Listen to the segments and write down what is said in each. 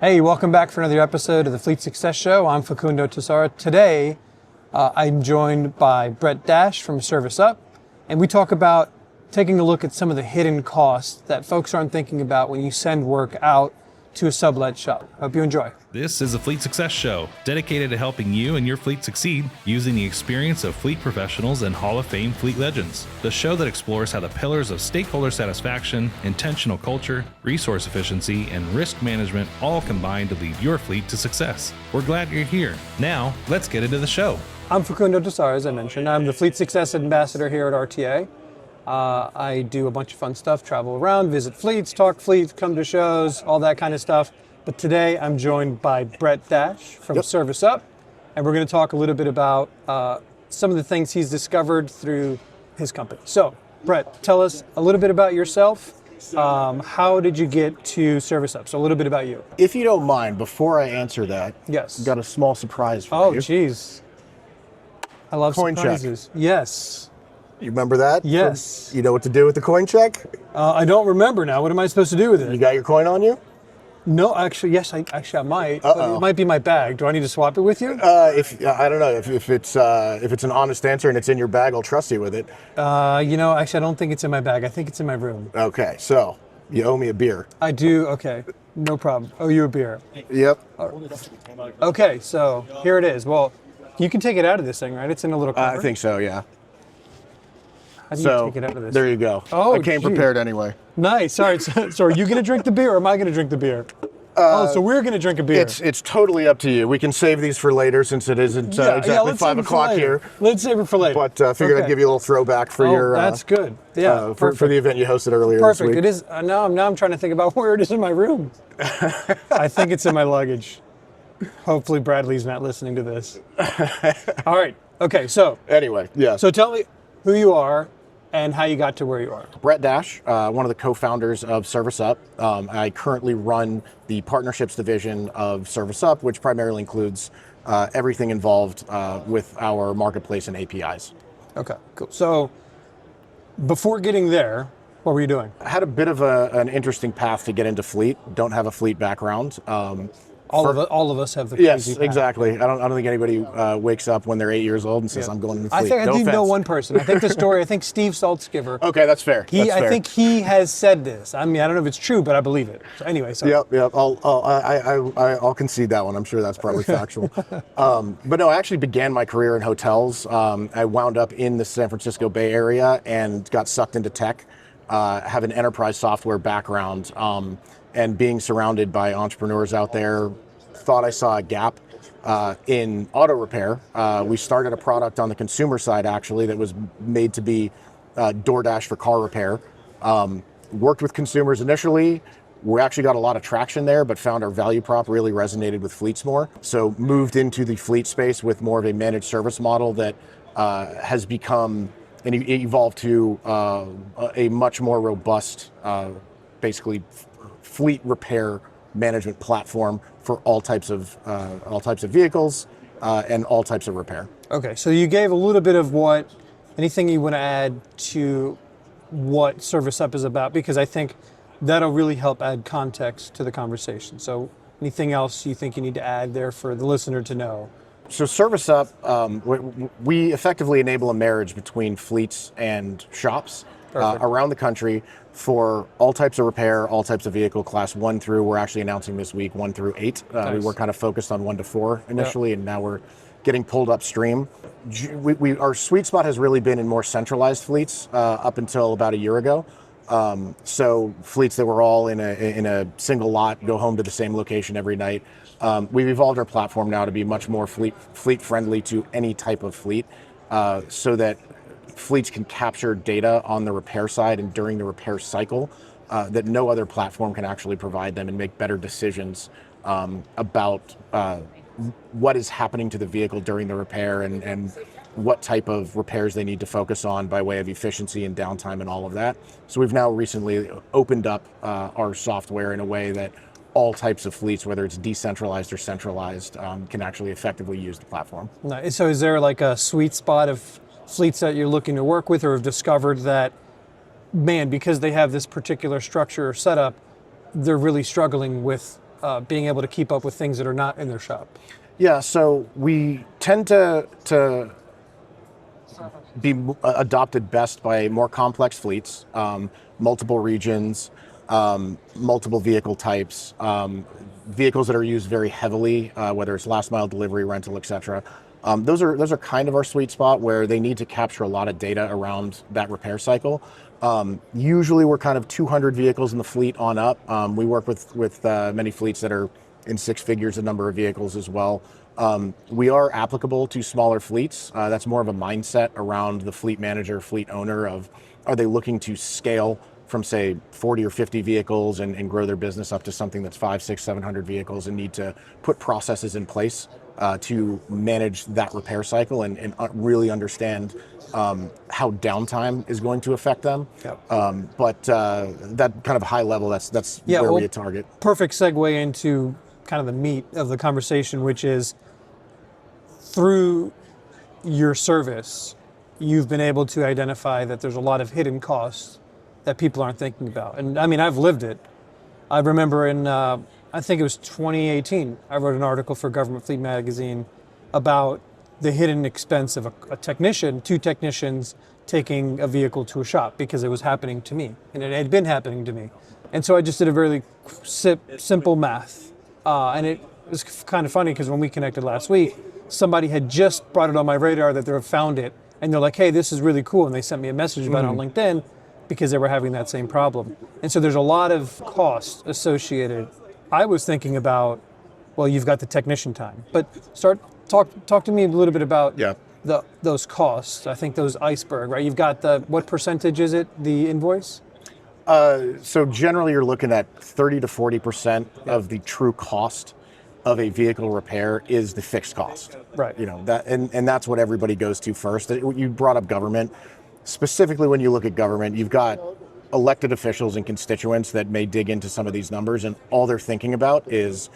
Hey, welcome back for another episode of the Fleet Success Show. I'm Facundo Tassara. Today, I'm joined by Brett Dashe from ServiceUp, and we talk about taking a look at some of the hidden costs that folks aren't thinking about when you send work out to a sublet shop. Hope you enjoy. This is a Fleet Success Show, dedicated to helping you and your fleet succeed using the experience of fleet professionals and Hall of Fame fleet legends. The show that explores how the pillars of stakeholder satisfaction, intentional culture, resource efficiency, and risk management all combine to lead your fleet to success. We're glad you're here. Now, let's get into the show. I'm Facundo Tassara, as I mentioned. I'm the Fleet Success Ambassador here at RTA. I do a bunch of fun stuff, travel around, visit fleets, talk fleets, come to shows, all that kind of stuff. But today I'm joined by Brett Dashe from ServiceUp, and we're going to talk a little bit about some of the things he's discovered through his company. So, Brett, tell us a little bit about yourself. How did you get to ServiceUp? So a little bit about you. If you don't mind, before I answer that, Yes. I've got a small surprise for you. Oh, geez. I love Coin check. surprises. Yes. You remember that? Yes. You know what to do with the coin check? I don't remember now. What am I supposed to do with it? You got your coin on you? No, actually, yes, I might. But it might be my bag. Do I need to swap it with you? I don't know if it's an honest answer and it's in your bag, I'll trust you with it. Actually, I don't think it's in my bag. I think it's in my room. Okay, so you owe me a beer. I do. Okay, no problem. Oh, you a beer? Yep. Okay, so here it is. Well, you can take it out of this thing, right? It's in a little cover. I think so. Yeah. How do you take it out of this? There you go. Oh, I came gee. prepared anyway. Nice. All right. So are you going to drink the beer, or am I going to drink the beer? So we're going to drink a beer. It's totally up to you. We can save these for later since it isn't exactly let's 5 save it for o'clock later. here. Let's save it for later. But figured I'd give you a little throwback for your. That's good. Yeah. For the event you hosted earlier Perfect. this week. It is. Now I'm trying to think about where it is in my room. I think it's in my luggage. Hopefully Bradley's not listening to this. All right. Okay. So Anyway, yeah. So tell me who you are and how you got to where you are. Brett Dashe, one of the co-founders of ServiceUp. I currently run the partnerships division of ServiceUp, which primarily includes everything involved with our marketplace and APIs. Okay, cool. So before getting there, what were you doing? I had a bit of an interesting path to get into fleet. Don't have a fleet background. All of us have the crazy Yes, path. exactly. I don't think anybody wakes up when they're 8 years old and says, "I'm going into fleet." I do know offense. one person. I think the story. I think Steve Saltzgiver. Okay, that's fair. I think he has said this. I mean, I don't know if it's true, but I believe it. So anyway, so Yep. I'll concede that one. I'm sure that's probably factual. But no, I actually began my career in hotels. I wound up in the San Francisco Bay Area and got sucked into tech. Have an enterprise software background, and being surrounded by entrepreneurs out there, thought I saw a gap in auto repair. We started a product on the consumer side actually that was made to be DoorDash for car repair. Worked with consumers initially. We actually got a lot of traction there, but found our value prop really resonated with fleets more. So moved into the fleet space with more of a managed service model that has become and evolved to a much more robust, basically fleet repair management platform for all types of vehicles and all types of repair. Okay, so you gave a little bit of anything you want to add to what ServiceUp is about, because I think that'll really help add context to the conversation. So anything else you think you need to add there for the listener to know? So ServiceUp, we effectively enable a marriage between fleets and shops around the country for all types of repair, all types of vehicle, class 1 through, we're actually announcing this week, 1 through 8. Nice. We were kind of focused on 1 to 4 initially, and now we're getting pulled upstream. Our sweet spot has really been in more centralized fleets up until about a year ago. So fleets that were all in a single lot, go home to the same location every night. We've evolved our platform now to be much more fleet friendly to any type of fleet, so that fleets can capture data on the repair side and during the repair cycle that no other platform can actually provide them, and make better decisions about what is happening to the vehicle during the repair and what type of repairs they need to focus on by way of efficiency and downtime and all of that. So we've now recently opened up our software in a way that all types of fleets, whether it's decentralized or centralized, can actually effectively use the platform. Nice. So is there like a sweet spot of fleets that you're looking to work with, or have discovered that, man, because they have this particular structure or setup, they're really struggling with being able to keep up with things that are not in their shop? Yeah, so we tend to be adopted best by more complex fleets, multiple regions, multiple vehicle types, vehicles that are used very heavily, whether it's last mile delivery, rental, etc. Those are kind of our sweet spot where they need to capture a lot of data around that repair cycle. Usually we're kind of 200 vehicles in the fleet on up. We work with many fleets that are in six figures, a number of vehicles as well. We are applicable to smaller fleets. That's more of a mindset around the fleet manager, fleet owner of, are they looking to scale from say 40 or 50 vehicles and grow their business up to something that's 500, 600, 700 vehicles and need to put processes in place to manage that repair cycle and really understand how downtime is going to affect them. Yep. But that kind of high level, that's where we target. Perfect segue into kind of the meat of the conversation, which is through your service, you've been able to identify that there's a lot of hidden costs that people aren't thinking about. And I mean, I've lived it. I remember in, I think it was 2018, I wrote an article for Government Fleet Magazine about the hidden expense of a technician, two technicians taking a vehicle to a shop because it was happening to me and it had been happening to me. And so I just did a really simple math. And it was kind of funny because when we connected last week, somebody had just brought it on my radar that they found it. And they're like, hey, this is really cool. And they sent me a message about it on LinkedIn because they were having that same problem. And so there's a lot of cost associated. I was thinking about, well, you've got the technician time, but talk to me a little bit about those costs. I think those iceberg, right? You've got what percentage is it, the invoice? So generally you're looking at 30 to 40% of the true cost of a vehicle repair is the fixed cost. Right. You know, that, and that's what everybody goes to first. You brought up government. Specifically, when you look at government, you've got elected officials and constituents that may dig into some of these numbers, and all they're thinking about is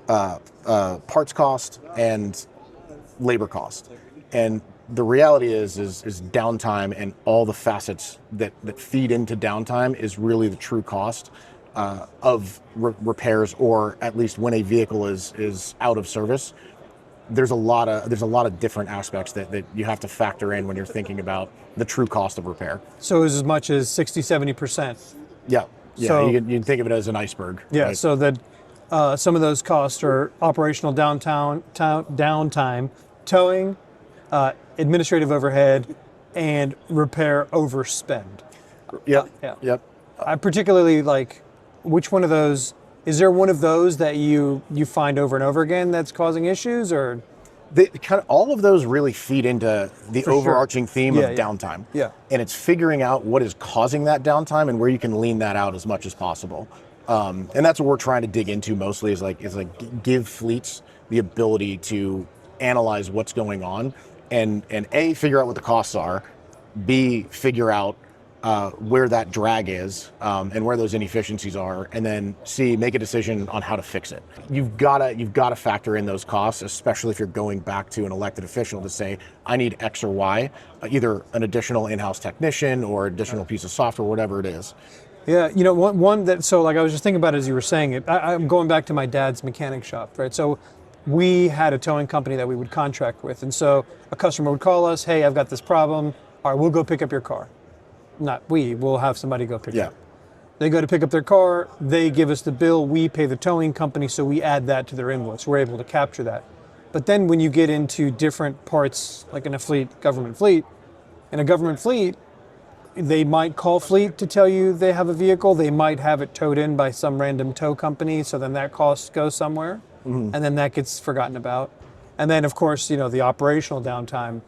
parts cost and labor cost. And the reality is downtime and all the facets that feed into downtime is really the true cost of repairs, or at least when a vehicle is out of service. There's a lot of different aspects that you have to factor in when you're thinking about the true cost of repair. So as much as 60, 70%. Yeah. So, you can think of it as an iceberg. Yeah. Right? So that some of those costs are operational downtime, towing, administrative overhead, and repair overspend. Yep. Yeah. Yep. I particularly like, which one of those, is there one of those that you find over and over again that's causing issues, or? All of those really feed into the overarching theme of downtime. Yeah. And it's figuring out what is causing that downtime and where you can lean that out as much as possible. And that's what we're trying to dig into mostly is give fleets the ability to analyze what's going on and A, figure out what the costs are, B, figure out where that drag is and where those inefficiencies are, and then C, make a decision on how to fix it. You've got to factor in those costs, especially if you're going back to an elected official to say, I need X or Y, either an additional in-house technician or additional piece of software, whatever it is. Yeah, you know, one that, so like I was just thinking about it as you were saying it, I'm going back to my dad's mechanic shop, right? So we had a towing company that we would contract with, and so a customer would call us, hey, I've got this problem, all right, we'll go pick up your car. We'll have somebody go pick it up. They go to pick up their car, they give us the bill, we pay the towing company, so we add that to their invoice. We're able to capture that. But then when you get into different parts, like in a government fleet, they might call fleet to tell you they have a vehicle, they might have it towed in by some random tow company, so then that cost goes somewhere, and then that gets forgotten about. And then of course, you know, the operational downtime,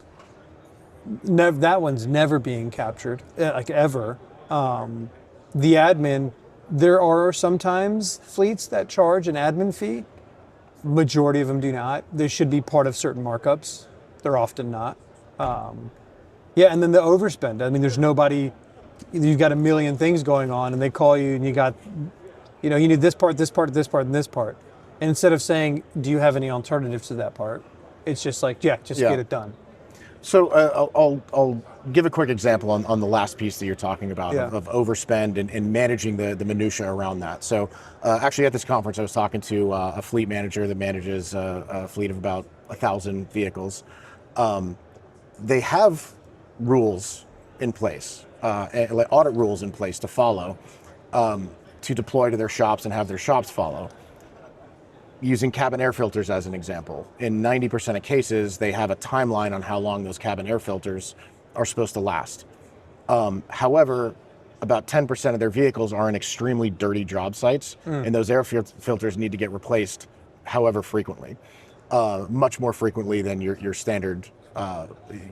that one's never being captured, like ever. The admin, there are sometimes fleets that charge an admin fee. Majority of them do not. They should be part of certain markups. They're often not. And then the overspend. I mean, there's nobody, you've got a million things going on and they call you and you got, you know, you need this part, this part, this part, and this part. And instead of saying, do you have any alternatives to that part? It's just like, just get it done. So I'll give a quick example on the last piece that you're talking about of overspend and managing the minutia around that. So actually at this conference, I was talking to a fleet manager that manages a fleet of about 1,000 vehicles. They have rules in place, like audit rules in place to follow, to deploy to their shops and have their shops follow. Using cabin air filters as an example, in 90% of cases, they have a timeline on how long those cabin air filters are supposed to last. However, about 10% of their vehicles are in extremely dirty job sites, and those air filters need to get replaced however frequently, much more frequently than your standard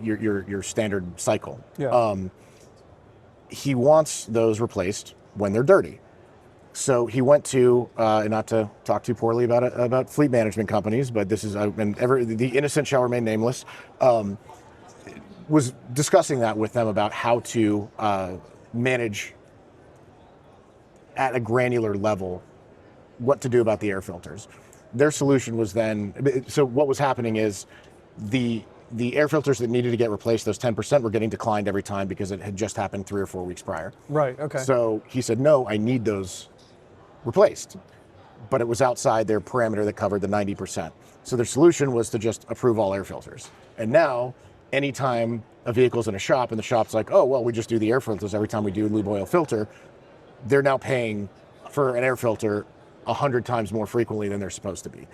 your standard cycle. Yeah. He wants those replaced when they're dirty. So he went to, and not to talk too poorly about fleet management companies, but this is, the innocent shall remain nameless, was discussing that with them about how to manage at a granular level what to do about the air filters. Their solution was then, so what was happening is the air filters that needed to get replaced, those 10%, were getting declined every time because it had just happened 3 or 4 weeks prior. Right, okay. So he said, no, I need those replaced, but it was outside their parameter that covered the 90%. So their solution was to just approve all air filters. And now, anytime a vehicle's in a shop and the shop's like, oh, well, we just do the air filters every time we do a lube oil filter, they're now paying for an air filter 100 times more frequently than they're supposed to be.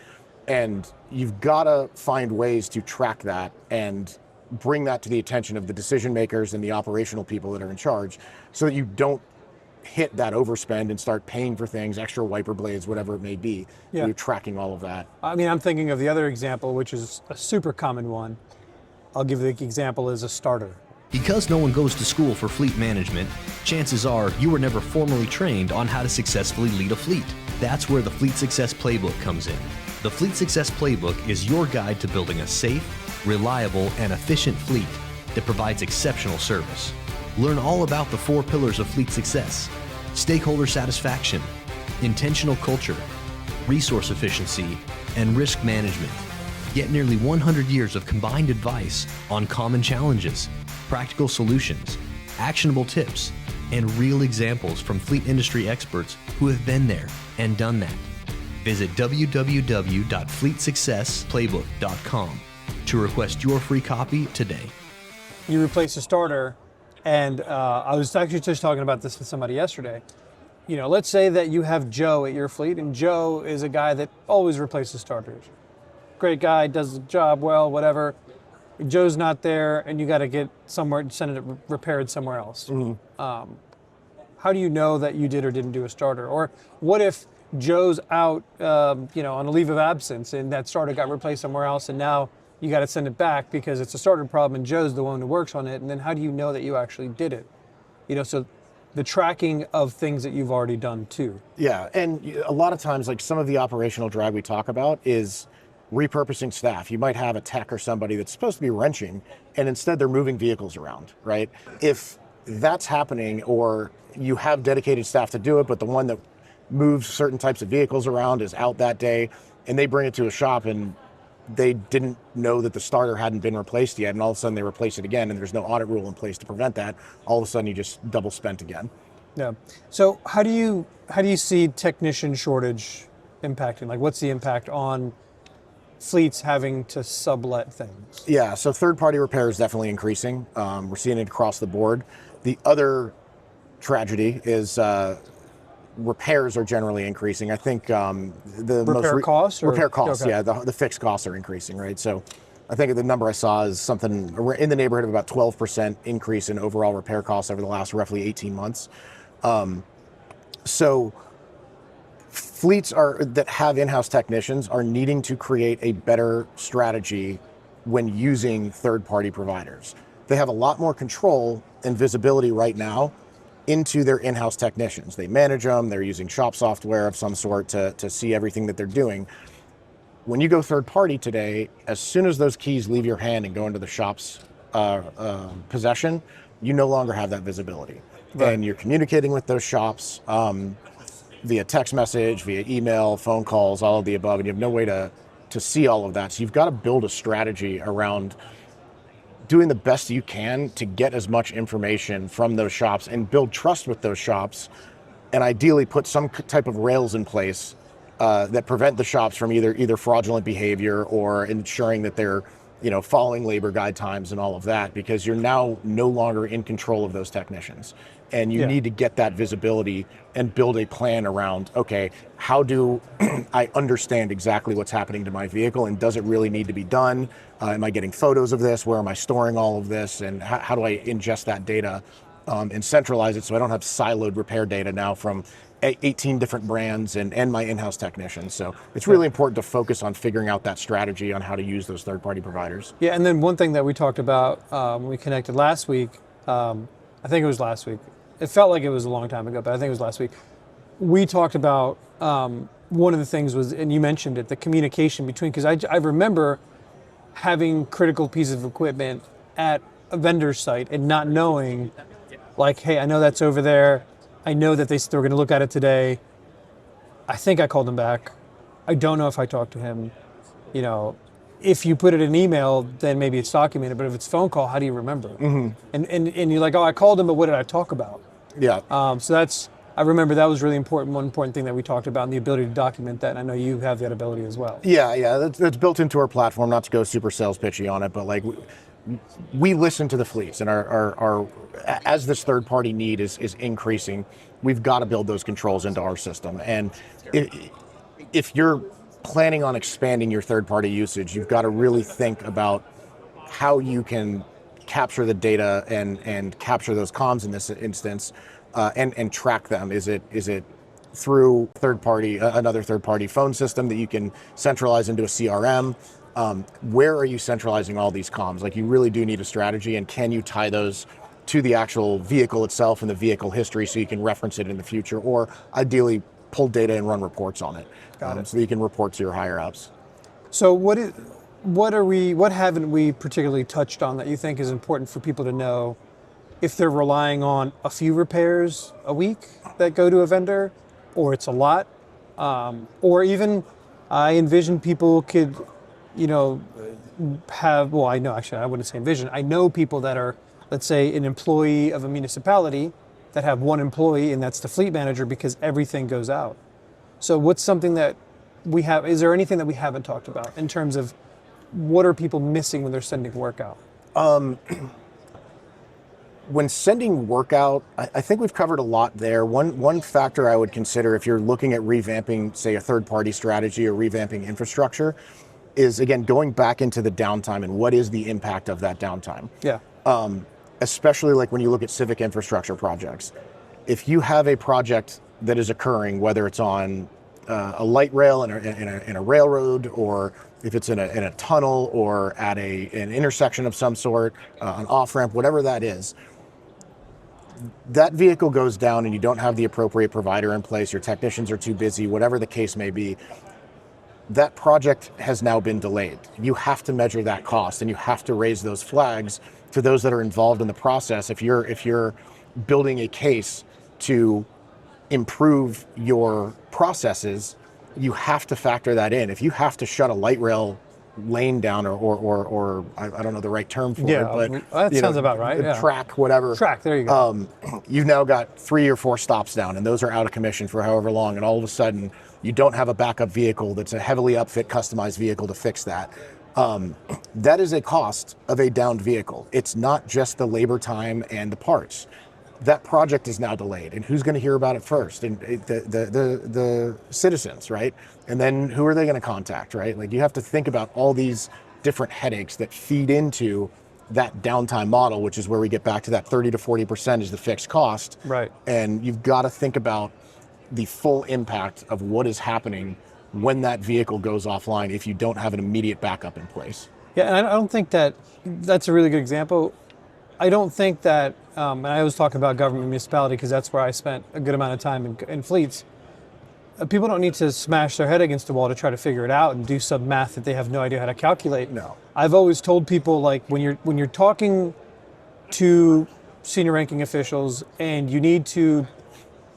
And you've got to find ways to track that and bring that to the attention of the decision makers and the operational people that are in charge, so that you don't hit that overspend and start paying for things, extra wiper blades, whatever it may be. Yeah. You're tracking all of that. I mean, I'm thinking of the other example, which is a super common one. I'll give the example as a starter. Because no one goes to school for fleet management, chances are you were never formally trained on how to successfully lead a fleet. That's where the Fleet Success Playbook comes in. The Fleet Success Playbook is your guide to building a safe, reliable, and efficient fleet that provides exceptional service. Learn all about the 4 pillars of fleet success: stakeholder satisfaction, intentional culture, resource efficiency, and risk management. Get nearly 100 years of combined advice on common challenges, practical solutions, actionable tips, and real examples from fleet industry experts who have been there and done that. Visit www.fleetsuccessplaybook.com to request your free copy today. You replace a starter, and I was actually just talking about this with somebody yesterday. You know, let's say that you have Joe at your fleet, and Joe is a guy that always replaces starters. Great guy, does the job well, whatever. Joe's not there, and you got to get somewhere, send it repaired somewhere else. How do you know that you did or didn't do a starter? Or what if Joe's out, on a leave of absence, and that starter got replaced somewhere else, and now you got to send it back because it's a starter problem, and Joe's the one who works on it. And then how do you know that you actually did it? So the tracking of things that you've already done too. Yeah, and a lot of times, like some of the operational drag we talk about is repurposing staff. You might have a tech or somebody that's supposed to be wrenching, and instead they're moving vehicles around, right? If that's happening, or you have dedicated staff to do it, but the one that moves certain types of vehicles around is out that day, and they bring it to a shop and they didn't know that the starter hadn't been replaced yet, and all of a sudden they replace it again, and there's no audit rule in place to prevent that, all of a sudden you just double spent again. Yeah. So how do you see technician shortage impacting? Like, what's the impact on fleets having to sublet things? Yeah, so third-party repair is definitely increasing. We're seeing it across the board. The other tragedy is repairs are generally increasing. I think the repair costs? Repair costs, okay. yeah, the fixed costs are increasing, right? So I think the number I saw is something in the neighborhood of about 12% increase in overall repair costs over the last roughly 18 months. So fleets that have in-house technicians are needing to create a better strategy when using third-party providers. They have a lot more control and visibility right now into their in-house technicians. They manage them, they're using shop software of some sort to see everything that they're doing. When you go third-party today, as soon as those keys leave your hand and go into the shop's possession, you no longer have that visibility. Right. And you're communicating with those shops via text message, via email, phone calls, all of the above, and you have no way to see all of that. So you've got to build a strategy around doing the best you can to get as much information from those shops and build trust with those shops, and ideally put some type of rails in place that prevent the shops from either fraudulent behavior or ensuring that they're following labor guide times and all of that, because you're now no longer in control of those technicians. And you need to get that visibility and build a plan around, okay, how do I understand exactly what's happening to my vehicle, and does it really need to be done? Am I getting photos of this? Where am I storing all of this? And how do I ingest that data and centralize it so I don't have siloed repair data now from 18 different brands and my in-house technicians. So it's really important to focus on figuring out that strategy on how to use those third-party providers. Yeah, and then one thing that we talked about when we connected last week, I think it was last week. It felt like it was a long time ago, but I think it was last week. We talked about one of the things was, and you mentioned it, the communication between, because I remember having critical pieces of equipment at a vendor's site and not knowing, like, hey, I know that's over there. I know that they're going to look at it today. I think I called him back. I don't know if I talked to him. If you put it in email, then maybe it's documented. But if it's phone call, how do you remember? Mm-hmm. And you're like, oh, I called him, but what did I talk about? Yeah. I remember that was really important. One important thing that we talked about, and the ability to document that. And I know you have that ability as well. Yeah. That's built into our platform. Not to go super sales pitchy on it, but like we listen to the fleets, and our as this third party need is increasing, we've got to build those controls into our system. And if you're planning on expanding your third party usage, you've got to really think about how you can capture the data and capture those comms in this instance, and track them. Is it through another third party phone system that you can centralize into a CRM? Where are you centralizing all these comms? Like, you really do need a strategy, and can you tie those to the actual vehicle itself and the vehicle history so you can reference it in the future, or ideally pull data and run reports on it, so that you can report to your higher ups. So what haven't we particularly touched on that you think is important for people to know if they're relying on a few repairs a week that go to a vendor, or it's a lot, or even I envision people could, have, well, I know, actually, I wouldn't say envision. I know people that are, let's say, an employee of a municipality that have one employee, and that's the fleet manager, because everything goes out. So what's something that we have, is there anything that we haven't talked about in terms of what are people missing when they're sending work out? When sending work out, I think we've covered a lot there. One factor I would consider if you're looking at revamping, say, a third-party strategy or revamping infrastructure is, again, going back into the downtime and what is the impact of that downtime. Yeah. Especially like when you look at civic infrastructure projects. If you have a project that is occurring, whether it's on a light rail in a railroad, or if it's in a tunnel, or at an intersection of some sort, an off-ramp, whatever that is, that vehicle goes down and you don't have the appropriate provider in place, your technicians are too busy, whatever the case may be, that project has now been delayed. You have to measure that cost, and you have to raise those flags to those that are involved in the process. If you're building a case to improve your processes, you have to factor that in. If you have to shut a light rail lane down, or I don't know the right term for it, but that sounds about right. Yeah. Track, whatever. Track, there you go. You've now got 3 or 4 stops down, and those are out of commission for however long, and all of a sudden you don't have a backup vehicle that's a heavily upfit, customized vehicle to fix that. That is a cost of a downed vehicle. It's not just the labor time and the parts. That project is now delayed, and who's going to hear about it first? And the citizens, right? And then who are they going to contact, right? Like, you have to think about all these different headaches that feed into that downtime model, which is where we get back to that 30 to 40% is the fixed cost. Right. And you've got to think about the full impact of what is happening when that vehicle goes offline if you don't have an immediate backup in place. Yeah, and I don't think that's a really good example. I don't think that, and I always talk about government and municipality because that's where I spent a good amount of time in fleets. People don't need to smash their head against the wall to try to figure it out and do some math that they have no idea how to calculate. No. I've always told people, like, when you're talking to senior ranking officials and you need to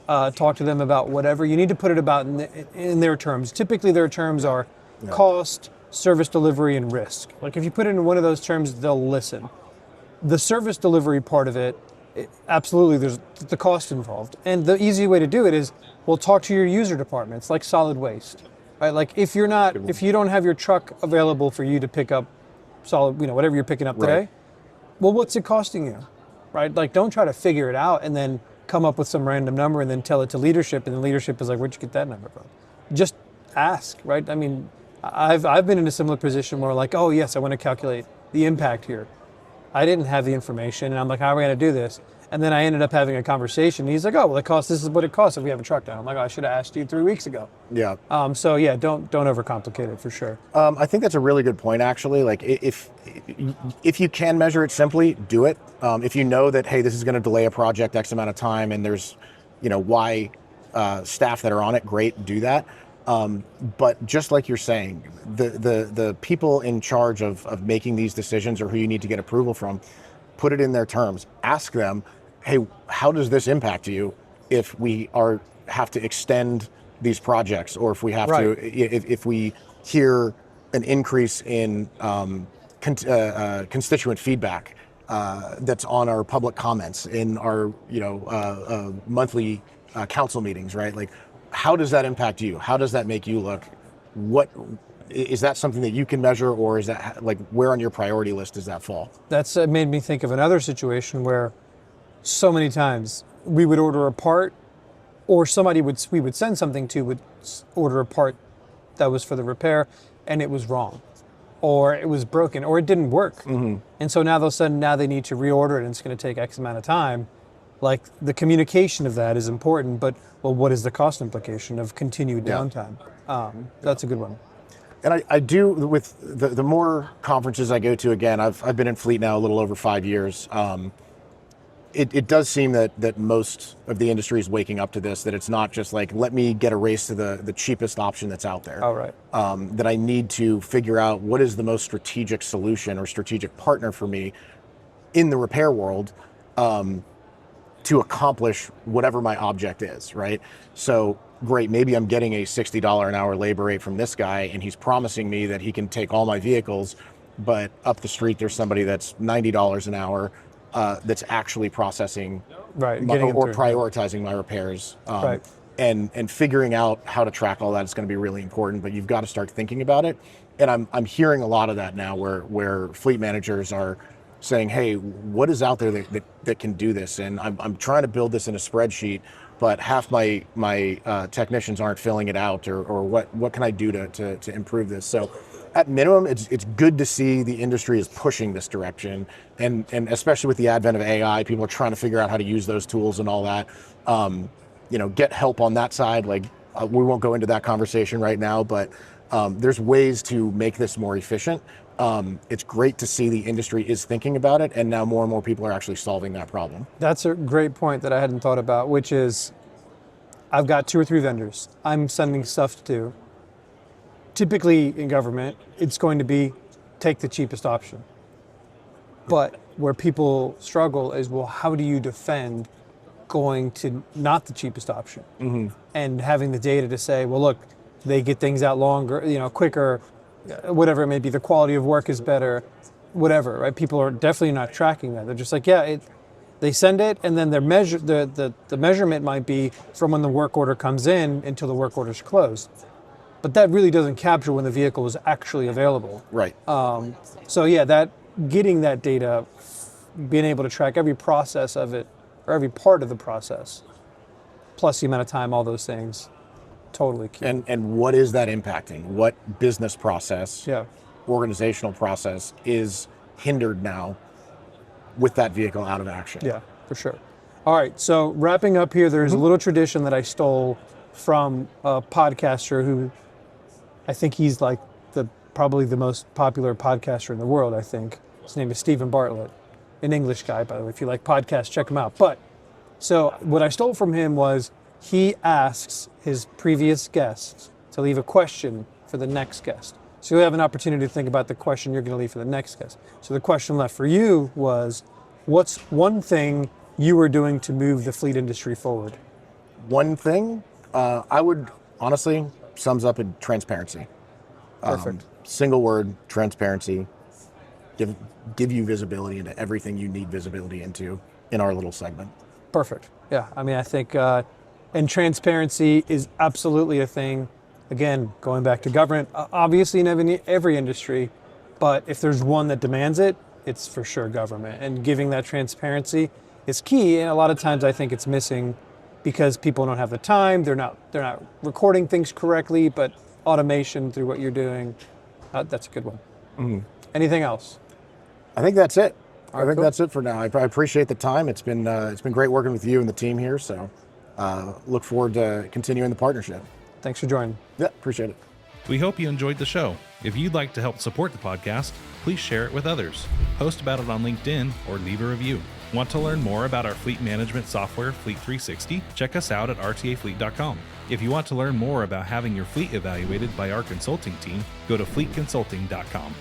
talk to them about whatever, you need to put it about in their terms. Typically their terms are cost, service delivery, and risk. Like, if you put it in one of those terms, they'll listen. The service delivery part of it, absolutely, there's the cost involved. And the easy way to do it is, well, talk to your user departments, like solid waste, right? Like if you don't have your truck available for you to pick up solid, whatever you're picking up today, Right. well, what's it costing you, right? Like, don't try to figure it out and then come up with some random number and then tell it to leadership, and the leadership is like, where'd you get that number from? Just ask, right? I mean, I've been in a similar position where like, oh yes, I want to calculate the impact here. I didn't have the information, and I'm like, how are we going to do this? And then I ended up having a conversation. And he's like, oh, well, this is what it costs if we have a truck down. I'm like, oh, I should have asked you 3 weeks ago. Yeah. So yeah, don't overcomplicate it for sure. I think that's a really good point, actually. Like, if you can measure it simply, do it. If you know that, hey, this is going to delay a project X amount of time, and there's, Y staff that are on it, great, do that. But just like you're saying, the people in charge of making these decisions, or who you need to get approval from, put it in their terms. Ask them, hey, how does this impact you if we have to extend these projects, or if we have Right. to, if we hear an increase in constituent feedback that's on our public comments in our monthly council meetings, right? Like, how does that impact you? How does that make you look? What is that something that you can measure, or is that like, where on your priority list does that fall? That's made me think of another situation where so many times we would order a part, or we would send something to would order a part that was for the repair, and it was wrong, or it was broken, or it didn't work. Mm-hmm. And so now all of a sudden they need to reorder it, and it's going to take X amount of time. Like, the communication of that is important, but well, what is the cost implication of continued downtime? That's a good one. And I do, with the more conferences I go to, again, I've been in fleet now a little over 5 years. It does seem that most of the industry is waking up to this, that it's not just like, let me get a race to the cheapest option that's out there. All right. That I need to figure out what is the most strategic solution or strategic partner for me in the repair world to accomplish whatever my object is, right? So great, maybe I'm getting a $60 an hour labor rate from this guy, and he's promising me that he can take all my vehicles, but up the street there's somebody that's $90 an hour that's actually processing Right, or prioritizing my repairs. Right. And figuring out how to track all that is going to be really important, but you've got to start thinking about it. And I'm hearing a lot of that now, where fleet managers are saying, hey, what is out there that can do this? And I'm trying to build this in a spreadsheet, but half my technicians aren't filling it out, or what can I do to improve this? So at minimum, it's good to see the industry is pushing this direction, and especially with the advent of AI, people are trying to figure out how to use those tools and all that. Get help on that side. Like, we won't go into that conversation right now, but there's ways to make this more efficient. It's great to see the industry is thinking about it, and now more and more people are actually solving that problem. That's a great point that I hadn't thought about, which is, I've got 2 or 3 vendors I'm sending stuff to. Typically in government, it's going to be take the cheapest option. But where people struggle is, well, how do you defend going to not the cheapest option? Mm-hmm. And having the data to say, well, look, they get things out longer, quicker, whatever it may be, the quality of work is better, whatever, right? People are definitely not tracking that. They're just like, they send it, and then their the measurement might be from when the work order comes in until the work order's closed. But that really doesn't capture when the vehicle is actually available. Right. So yeah, that getting that data, being able to track every process of it, or every part of the process, plus the amount of time, all those things, totally key. And what is that impacting? What business process, organizational process is hindered now with that vehicle out of action? Yeah, for sure. All right, so wrapping up here, there's a little tradition that I stole from a podcaster who, I think he's like probably the most popular podcaster in the world, I think. His name is Stephen Bartlett, an English guy, by the way. If you like podcasts, check him out. But, so what I stole from him was, he asks his previous guests to leave a question for the next guest. So you'll have an opportunity to think about the question you're going to leave for the next guest. So the question left for you was, what's one thing you are doing to move the fleet industry forward? One thing, I would honestly sums up in transparency. Perfect. Single word, transparency. give you visibility into everything you need visibility into in our little segment. Perfect. Yeah. I mean, I think, and transparency is absolutely a thing. Again, going back to government, obviously in every industry, but if there's one that demands it, it's for sure government. And giving that transparency is key. And a lot of times I think it's missing because people don't have the time. They're not recording things correctly, but automation through what you're doing, that's a good one. Mm-hmm. Anything else? I think that's it. All right, I think cool. that's it for now. I appreciate the time. It's been great working with you and the team here. So look forward to continuing the partnership. Thanks for joining. Yeah, appreciate it. We hope you enjoyed the show. If you'd like to help support the podcast, please share it with others. Post about it on LinkedIn or leave a review. Want to learn more about our fleet management software, Fleet 360? Check us out at rtafleet.com. If you want to learn more about having your fleet evaluated by our consulting team, go to fleetconsulting.com.